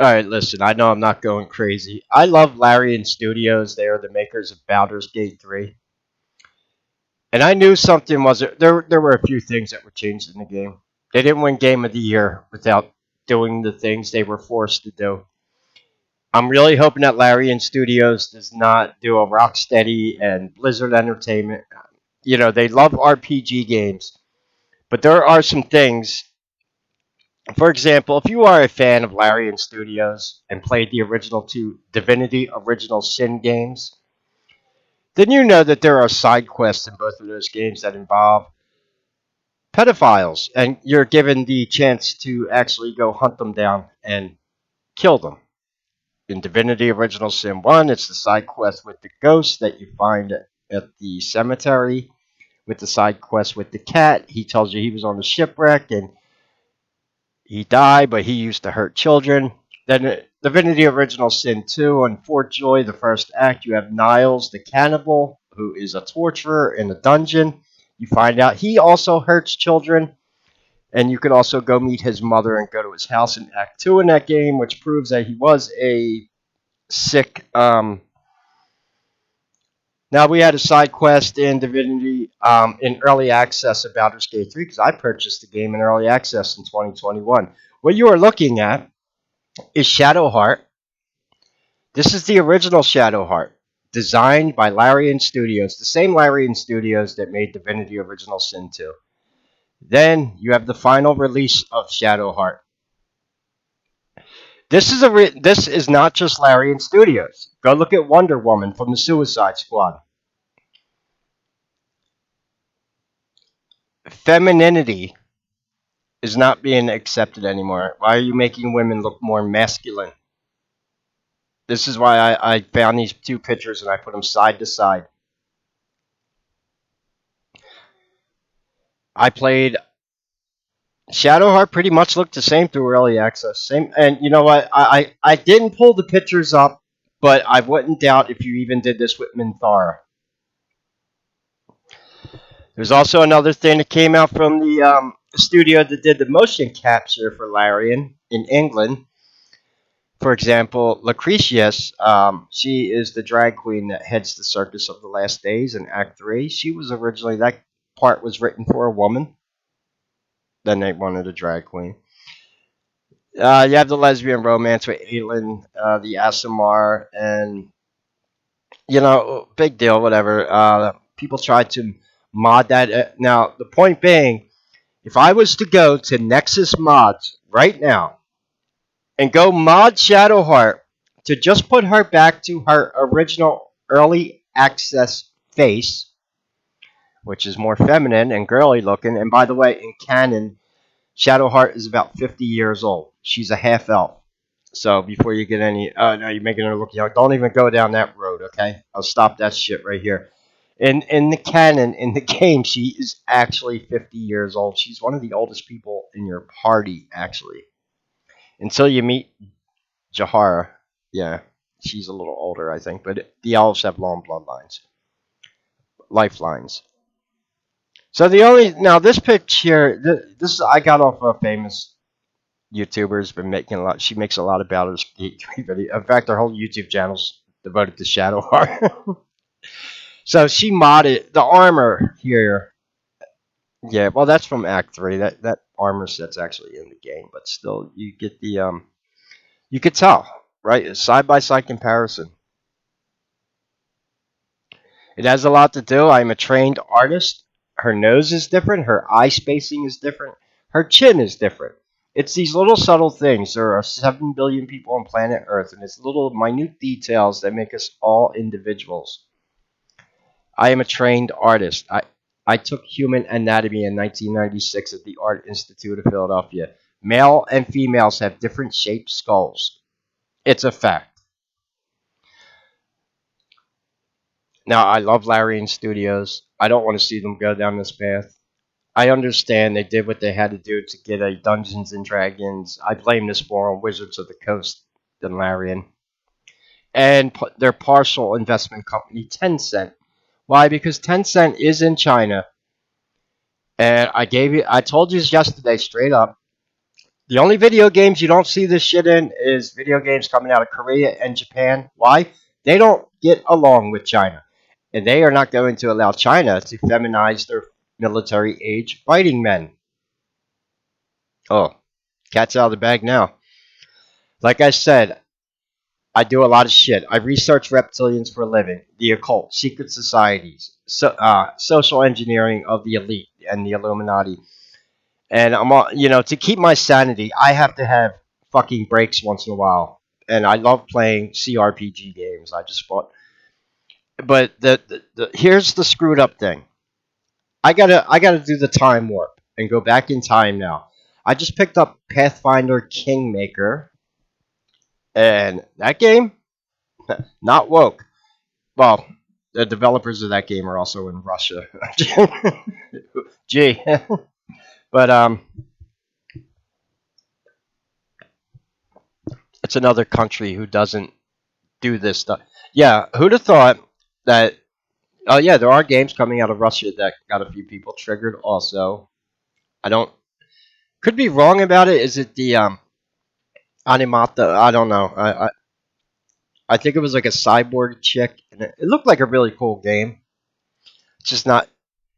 Alright, listen, I know I'm not going crazy. I love Larian Studios. They are the makers of Baldur's Gate 3. And I knew something was there were a few things that were changed in the game. They didn't win Game of the Year without doing the things they were forced to do. I'm really hoping that Larian Studios does not do a Rocksteady and Blizzard Entertainment. You know, they love RPG games, but there are some things. For example, if you are a fan of Larian Studios and played the original two Divinity Original Sin games, then you know that there are side quests in both of those games that involve pedophiles, and you're given the chance to actually go hunt them down and kill them. In Divinity Original Sin 1, it's the side quest with the ghost that you find at the cemetery, with the side quest with the cat. He tells you he was on a shipwreck and he died, but he used to hurt children. Then Divinity Original Sin 2 on Fort Joy, the first act, you have Niles the cannibal, who is a torturer in a dungeon. You find out he also hurts children, and you could also go meet his mother and go to his house in Act 2 in that game, which proves that he was a sick. Now, we had a side quest in Divinity in early access of Baldur's Gate 3 because I purchased the game in early access in 2021. What you are looking at is ShadowHeart. This is the original ShadowHeart, designed by Larian Studios, the same Larian Studios that made Divinity Original Sin 2. Then you have the final release of ShadowHeart. This is not just Larian Studios. Go look at Wonder Woman from the Suicide Squad. Femininity is not being accepted anymore. Why are you making women look more masculine? This is why I found these two pictures and I put them side to side. I played Shadowheart pretty much looked the same through early access. Same, and you know what? I didn't pull the pictures up, but I wouldn't doubt if you even did this with Minthara. There's also another thing that came out from the studio that did the motion capture for Larian in England. For example, Lucretius, she is the drag queen that heads the Circus of the Last Days in Act 3. She was originally, that part was written for a woman. Then they wanted a drag queen. You have the lesbian romance with Aelin, the Asimar, and, you know, big deal, whatever. People try to mod that. Now, the point being, if I was to go to Nexus Mods right now and go mod Shadowheart to just put her back to her original early access face, which is more feminine and girly looking, and by the way, in canon, Shadowheart is about 50 years old. She's a half elf. So before you get any, no, you're making her look young. Don't even go down that road, okay? I'll stop that shit right here. In the canon, in the game, she is actually 50 years old. She's one of the oldest people in your party, actually. Until you meet Jahara. Yeah, she's a little older, I think. But the elves have long bloodlines. Lifelines. So the only, now this picture, this I got off a famous YouTuber's been making a lot. She makes a lot of Baldur's Gate 3 videos. In fact, her whole YouTube channel's devoted to Shadowheart. So she modded the armor here. Yeah, well, that's from Act 3. That armor set's actually in the game, but still, you get the you could tell, right? Side by side comparison. It has a lot to do. I'm a trained artist. Her nose is different. Her eye spacing is different. Her chin is different. It's these little subtle things. There are 7 billion people on planet Earth, and it's little minute details that make us all individuals. I am a trained artist. I took human anatomy in 1996 at the Art Institute of Philadelphia. Male and females have different shaped skulls. It's a fact. Now, I love Larian Studios. I don't want to see them go down this path. I understand they did what they had to do to get a Dungeons and Dragons. I blame this more on Wizards of the Coast than Larian. And their partial investment company, Tencent. Why? Because Tencent is in China. And I told you yesterday straight up, The only video games you don't see this shit in is video games coming out of Korea and Japan. Why? They don't get along with China. And they are not going to allow China to feminize their military age fighting men. Oh, cat's out of the bag now. Like I said, I do a lot of shit. I research reptilians for a living, the occult, secret societies, social engineering of the elite and the Illuminati. And to keep my sanity, I have to have fucking breaks once in a while. And I love playing CRPG games. I just bought, but here's the screwed up thing. I gotta do the time warp and go back in time now. I just picked up Pathfinder Kingmaker, and that game not woke. Well, the developers of that game are also in Russia. Gee, but it's another country who doesn't do this stuff. Yeah, who'd have thought that? Oh yeah, there are games coming out of Russia that got a few people triggered. Also, I don't could be wrong about it. Is it the Animata? I don't know. I think it was like a cyborg chick, and it looked like a really cool game. It's just not.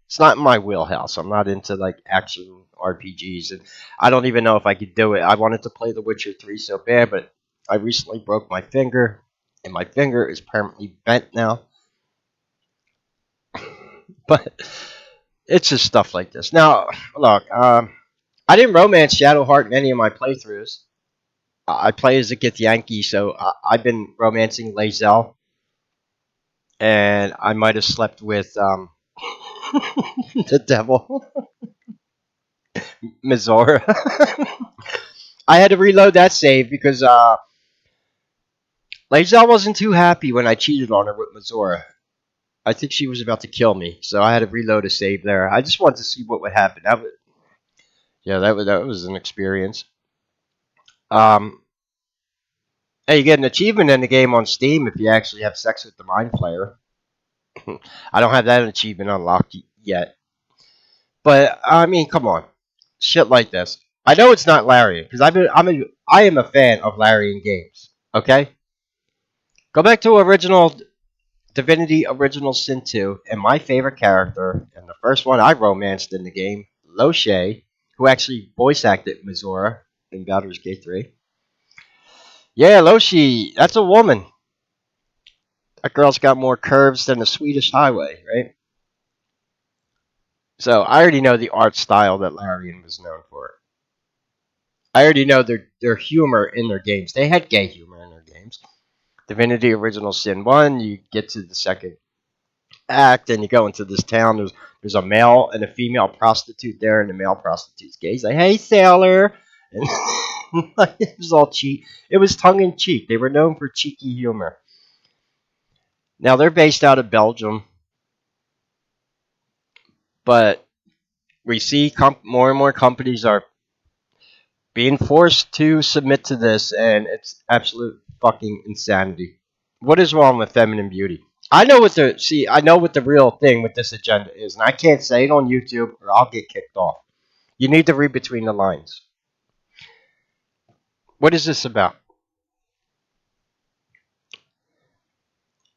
It's not in my wheelhouse. I'm not into like action RPGs, and I don't even know if I could do it. I wanted to play The Witcher 3 so bad, but I recently broke my finger, and my finger is permanently bent now. But it's just stuff like this. Now, look, I didn't romance ShadowHeart in any of my playthroughs. I play as a Githyanki, so I've been romancing Lae'zel, and I might have slept with the devil, Mizora. I had to reload that save because Lae'zel wasn't too happy when I cheated on her with Mizora. I think she was about to kill me, so I had to reload a save there. I just wanted to see what would happen. Yeah, that was an experience. Um, Hey, you get an achievement in the game on Steam if you actually have sex with the Mind Flayer. I don't have that achievement unlocked yet. But I mean, come on, shit like this. I know it's not Larian because I am a fan of Larian games. Okay, go back to original Divinity Original Sin 2, and my favorite character, and the first one I romanced in the game, Loshe, who actually voice acted Mizora in Baldur's Gate 3. Yeah, Loshi, that's a woman. That girl's got more curves than the Swedish highway, right? So I already know the art style that Larian was known for. I already know their humor in their games. They had gay humor in their games. Divinity Original Sin 1, you get to the second act and you go into this town. There's a male and a female prostitute there, and the male prostitute's gay. He's like, "Hey, sailor," and it was all cheap. It was tongue in cheek. They were known for cheeky humor. Now they're based out of Belgium, but we see more and more companies are being forced to submit to this, and it's absolute fucking insanity. What is wrong with feminine beauty? I know what the real thing with this agenda is, and I can't say it on YouTube or I'll get kicked off. You need to read between the lines. What is this about?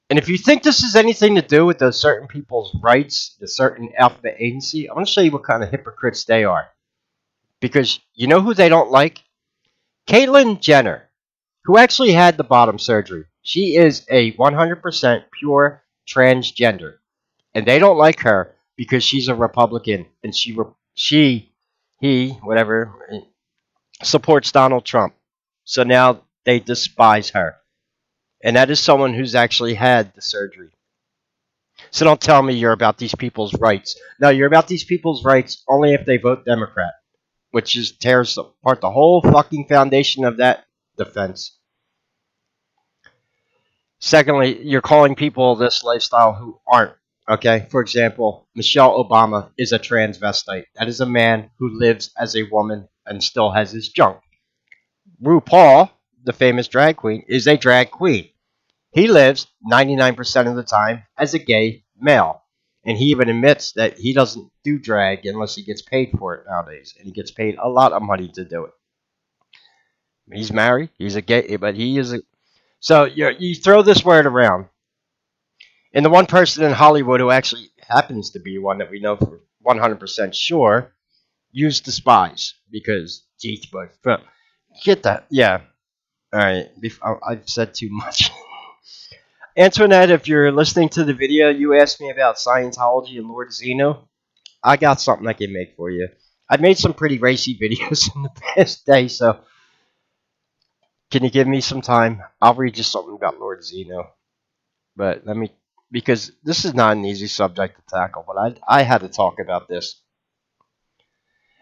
And if you think this has anything to do with those certain people's rights, the certain alphabet agency, I'm going to show you what kind of hypocrites they are. Because you know who they don't like? Caitlyn Jenner, who actually had the bottom surgery. She is a 100% pure transgender. And they don't like her because she's a Republican and he, whatever, supports Donald Trump. So now they despise her. And that is someone who's actually had the surgery. So don't tell me you're about these people's rights. No, you're about these people's rights only if they vote Democrat, which is tears apart the whole fucking foundation of that defense. Secondly, you're calling people this lifestyle who aren't. Okay, for example, Michelle Obama is a transvestite. That is a man who lives as a woman and still has his junk. RuPaul, the famous drag queen, is a drag queen. He lives 99% of the time as a gay male. And he even admits that he doesn't do drag unless he gets paid for it nowadays. And he gets paid a lot of money to do it. He's married. He's a gay, but he is a. So you throw this word around, and the one person in Hollywood who actually happens to be one that we know for 100% sure used the spies because geez, but get that, yeah. All right, I've said too much. Antoinette, if you're listening to the video, you asked me about Scientology and Lord Zeno. I got something I can make for you. I've made some pretty racy videos in the past day, so can you give me some time? I'll read you something about Lord Zeno. But let me, because this is not an easy subject to tackle, but I had to talk about this.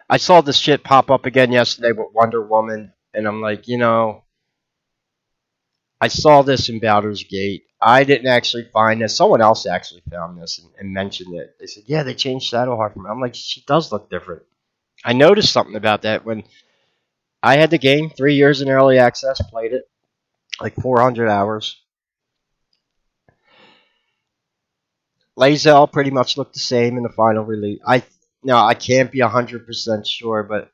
I saw this shit pop up again yesterday with Wonder Woman, and I'm like, I saw this in Baldur's Gate. I didn't actually find this. Someone else actually found this and mentioned it. They said, yeah, they changed ShadowHeart from. I'm like, she does look different. I noticed something about that when I had the game 3 years in early access, played it like 400 hours. Lae'zel pretty much looked the same in the final release. I can't be 100% sure, but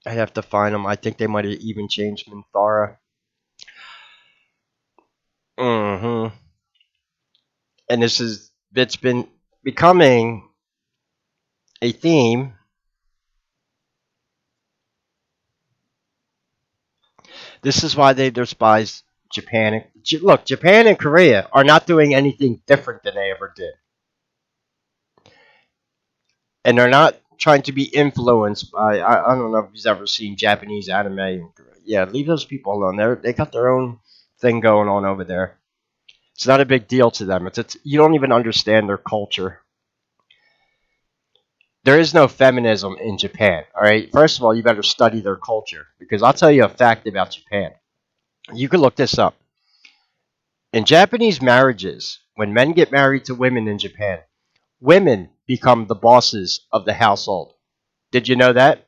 I'd have to find them. I think they might have even changed Minthara. Mm-hmm. And it's been becoming a theme. This is why they despise Japan. Look, Japan and Korea are not doing anything different than they ever did, and they're not trying to be influenced by. I don't know if you've ever seen Japanese anime. Yeah, leave those people alone. They got their own thing going on over there. It's not a big deal to them. It's you don't even understand their culture. There is no feminism in Japan. All right. First of all, you better study their culture because I'll tell you a fact about Japan. You can look this up. In Japanese marriages, when men get married to women in Japan, women become the bosses of the household. Did you know that?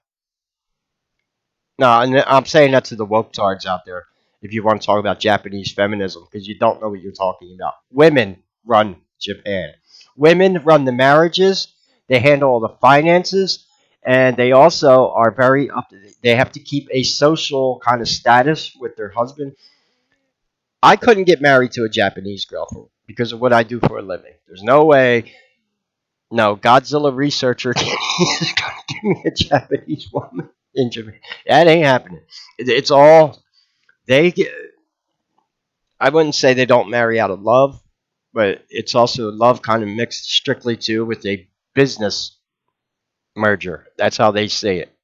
No, and I'm saying that to the woke tards out there. If you want to talk about Japanese feminism, because you don't know what you're talking about. Women run Japan. Women run the marriages. They handle all the finances, and they also are very up. They have to keep a social kind of status with their husband. I couldn't get married to a Japanese girl because of what I do for a living. There's no way. No, Godzilla researcher is going to give me a Japanese woman in Japan. That ain't happening. It's all they get. I wouldn't say they don't marry out of love, but it's also love kind of mixed strictly too with a business merger. That's how they say it.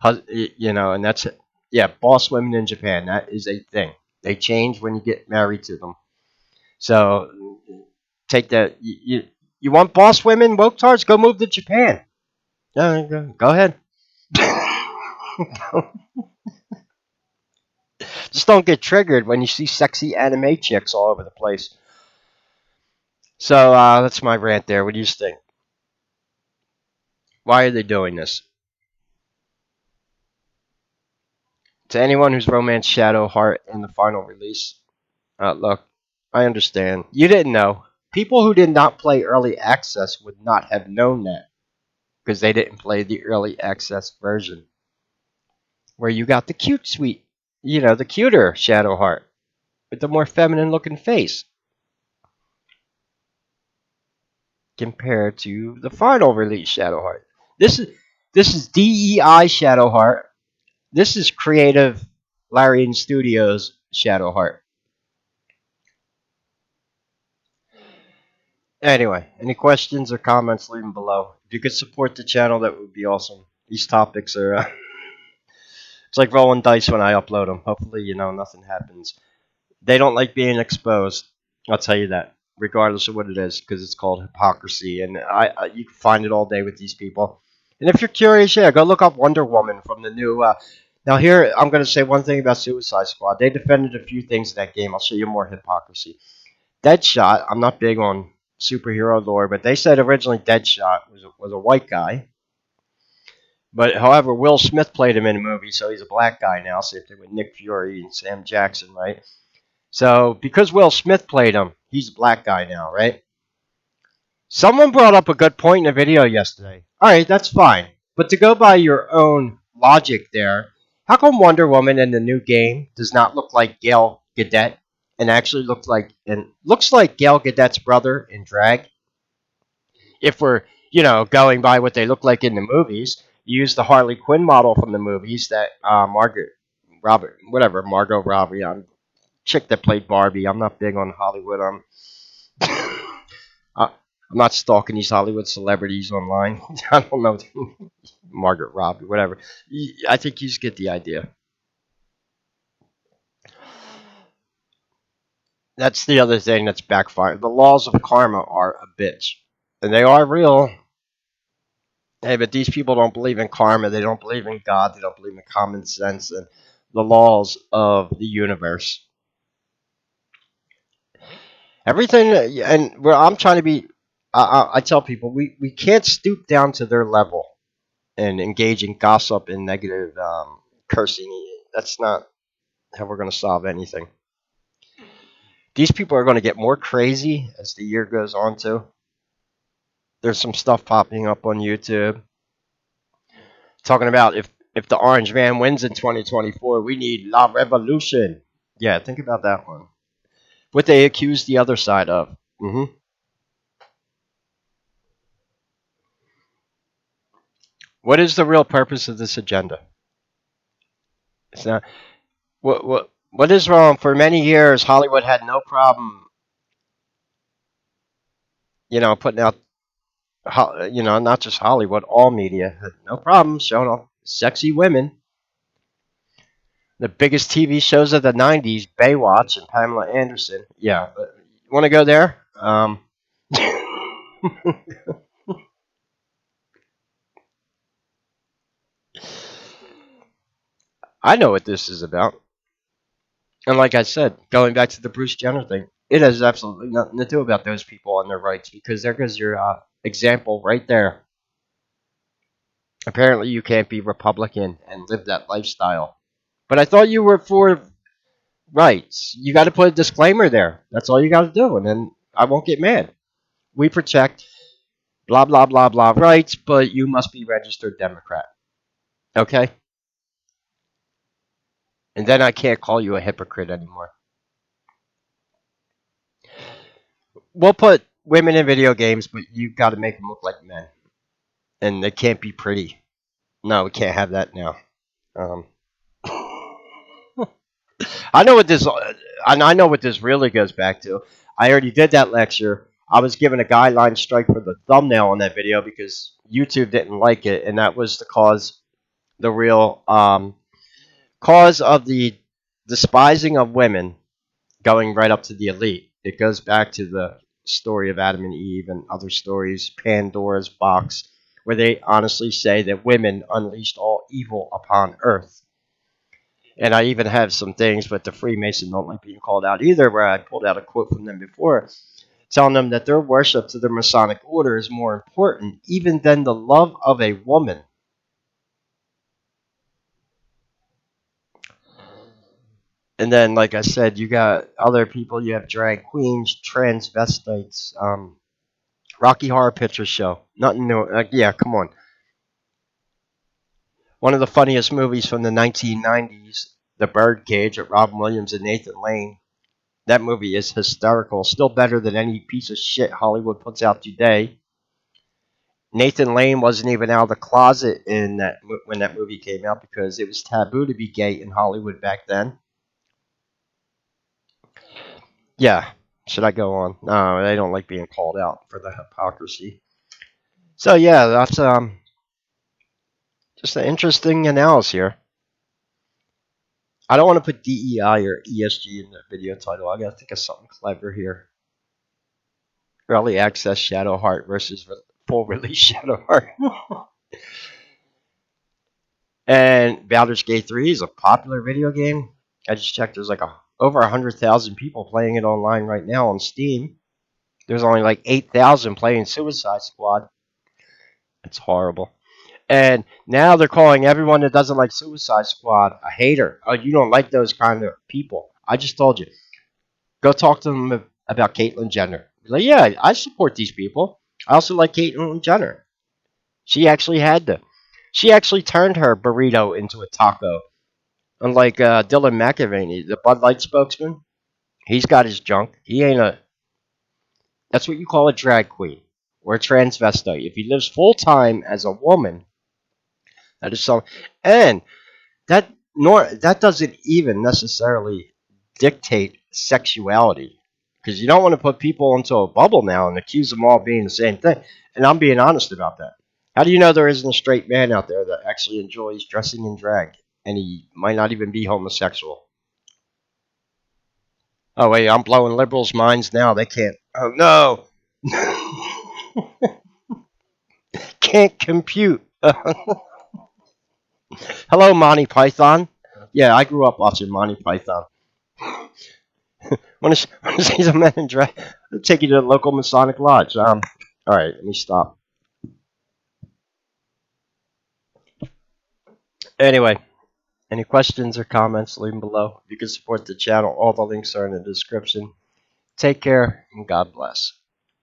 And that's yeah, boss women in Japan. That is a thing. They change when you get married to them. So take that. You want boss women, woke tards? Go move to Japan. Yeah, go ahead. Just don't get triggered when you see sexy anime chicks all over the place. So that's my rant there. What do you think? Why are they doing this? To anyone who's romanced ShadowHeart in the final release, look, I understand. You didn't know. People who did not play early access would not have known that because they didn't play the early access version where you got the cute sweet, the cuter ShadowHeart with the more feminine looking face compared to the final release ShadowHeart. This is DEI ShadowHeart. This is Creative Larian Studios ShadowHeart. Anyway, any questions or comments, leave them below. If you could support the channel, that would be awesome. These topics are, it's like rolling dice when I upload them. Hopefully, nothing happens. They don't like being exposed. I'll tell you that, regardless of what it is, because it's called hypocrisy, and you can find it all day with these people. And if you're curious, yeah, go look up Wonder Woman from the new. Now here, I'm going to say one thing about Suicide Squad. They defended a few things in that game. I'll show you more hypocrisy. Deadshot. I'm not big on superhero lore, but they said originally Deadshot was a white guy. But however, Will Smith played him in the movie, so he's a black guy now. Same thing with Nick Fury and Sam Jackson, right? So because Will Smith played him, he's a black guy now, right? Someone brought up a good point in a video yesterday. All right, that's fine. But to go by your own logic there, How come Wonder Woman in the new game does not look like Gal Gadot and actually looks like Gal Gadot's brother in drag? If we're going by what they look like in the movies, you use the Harley Quinn model from the movies that Margot Robbie, chick that played Barbie. I'm not big on Hollywood. I'm not stalking these Hollywood celebrities online. I don't know. Margaret Robbie, whatever. I think you just get the idea. That's the other thing that's backfired. The laws of karma are a bitch. And they are real. Hey, but these people don't believe in karma. They don't believe in God. They don't believe in common sense and the laws of the universe. Everything, and where I'm trying to be, I tell people we can't stoop down to their level and engage in gossip and negative cursing. That's not how we're going to solve anything. These people are going to get more crazy as the year goes on, too. There's some stuff popping up on YouTube talking about if the Orange Man wins in 2024, we need La Revolution. Yeah, think about that one. What they accuse the other side of. What is the real purpose of this agenda? It's not. What is wrong? For many years, Hollywood had no problem, putting out, not just Hollywood, all media had no problem showing off sexy women. The biggest TV shows of the '90s, Baywatch and Pamela Anderson. Yeah, you want to go there? I know what this is about. And like I said, going back to the Bruce Jenner thing, it has absolutely nothing to do about those people and their rights because there goes your example right there. Apparently, you can't be Republican and live that lifestyle. But I thought you were for rights. You got to put a disclaimer there. That's all you got to do, and then I won't get mad. We protect blah blah blah blah rights, but you must be registered Democrat. Okay? And then I can't call you a hypocrite anymore. We'll put women in video games, but you got to make them look like men, and they can't be pretty. No, we can't have that now. Um, I know what this. I know what this really goes back to. I already did that lecture. I was given a guideline strike for the thumbnail on that video because YouTube didn't like it, and that was the real cause of the despising of women going right up to the elite. It goes back to the story of Adam and Eve and other stories, Pandora's box, where they honestly say that women unleashed all evil upon earth. And I even have some things, but the Freemason don't like being called out either, where I pulled out a quote from them before, telling them that their worship to the Masonic order is more important even than the love of a woman. And then, like I said, you got other people. You have drag queens, transvestites, Rocky Horror Picture Show. Nothing new. Yeah, come on. One of the funniest movies from the 1990s, The Birdcage with Robin Williams and Nathan Lane. That movie is hysterical. Still better than any piece of shit Hollywood puts out today. Nathan Lane wasn't even out of the closet when that movie came out because it was taboo to be gay in Hollywood back then. Yeah, should I go on? No, they don't like being called out for the hypocrisy. So yeah, that's just an interesting analysis here. I don't want to put DEI or ESG in the video title. I gotta think of something clever here. Early access ShadowHeart versus full release ShadowHeart. And Baldur's Gate 3 is a popular video game. I just checked. There's like over 100,000 people playing it online right now on Steam. There's only like 8,000 playing Suicide Squad. It's horrible. And now they're calling everyone that doesn't like Suicide Squad a hater. Oh, you don't like those kind of people. I just told you. Go talk to them about Caitlyn Jenner. Like, yeah, I support these people. I also like Caitlyn Jenner. She actually turned her burrito into a taco. Unlike Dylan McIlvaney, the Bud Light spokesman, he's got his junk. He ain't a. That's what you call a drag queen or a transvestite. If he lives full time as a woman, that is some. And that doesn't even necessarily dictate sexuality, because you don't want to put people into a bubble now and accuse them all being the same thing. And I'm being honest about that. How do you know there isn't a straight man out there that actually enjoys dressing in drag, and he might not even be homosexual? Oh wait, I'm blowing liberals' minds now. They can't. Oh no, can't compute. Hello, Monty Python. Yeah, I grew up watching Monty Python. Want to see some men in drag? I'll take you to the local Masonic lodge. All right, let me stop. Anyway, any questions or comments, leave them below. If you can support the channel, all the links are in the description. Take care and God bless.